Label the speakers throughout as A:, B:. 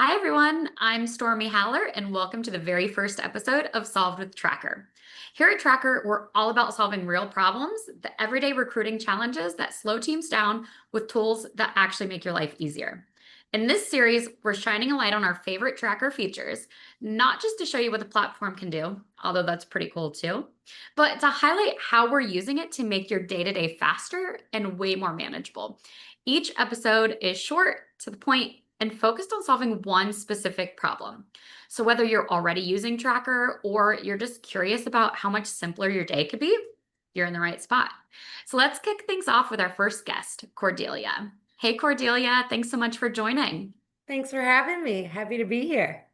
A: Hi, everyone. I'm Stormy Haller, and welcome to the very first episode of Solved with Tracker. Here at Tracker, we're all about solving real problems, the everyday recruiting challenges that slow teams down with tools that actually make your life easier. In this series, we're shining a light on our favorite Tracker features, not just to show you what the platform can do, although that's pretty cool too, but to highlight how we're using it to make your day to day faster and way more manageable. Each episode is short, to the point, and focused on solving one specific problem. So, whether you're already using Tracker or you're just curious about how much simpler your day could be, you're in the right spot. So, let's kick things off with our first guest, Cordelia. Hey, Cordelia, thanks so much for joining.
B: Thanks for having me. Happy to be here.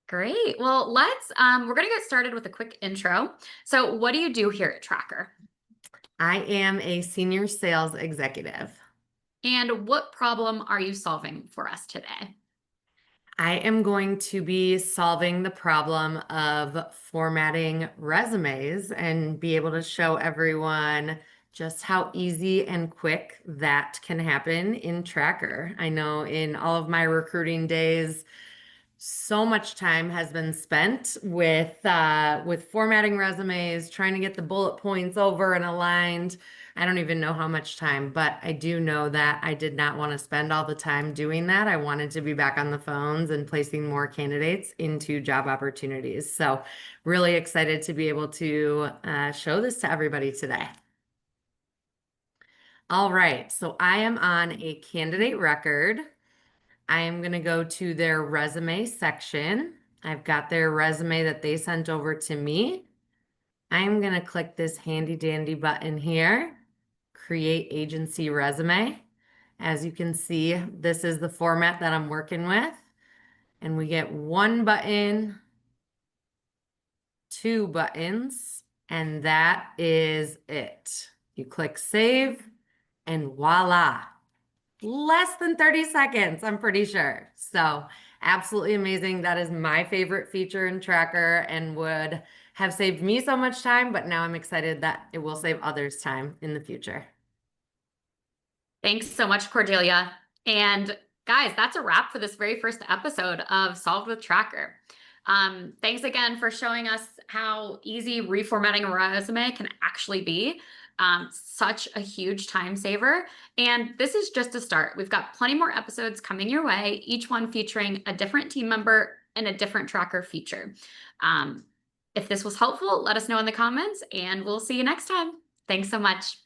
A: Great. Well, we're going to get started with a quick intro. So, what do you do here at Tracker?
B: I am a senior sales executive.
A: And what problem are you solving for us today?
B: I am going to be solving the problem of formatting resumes and be able to show everyone just how easy and quick that can happen in Tracker. I know in all of my recruiting days, so much time has been spent with formatting resumes, trying to get the bullet points over and aligned. I don't even know how much time, but I do know that I did not want to spend all the time doing that. I wanted to be back on the phones and placing more candidates into job opportunities. So, really excited to be able to show this to everybody today. All right, so I am on a candidate record. I am going to go to their resume section. I've got their resume that they sent over to me. I'm going to click this handy dandy button here, create agency resume. As you can see, this is the format that I'm working with. And we get one button, two buttons, and that is it. You click save and voila. Less than 30 seconds, I'm pretty sure. So, absolutely amazing. That is my favorite feature in Tracker and would have saved me so much time, but now I'm excited that it will save others time in the future.
A: Thanks so much, Cordelia. And guys, that's a wrap for this very first episode of Solved with Tracker. Thanks again for showing us how easy reformatting a resume can actually be. Such a huge time saver. And this is just a start. We've got plenty more episodes coming your way, each one featuring a different team member and a different Tracker feature. If this was helpful, let us know in the comments, and we'll see you next time. Thanks so much.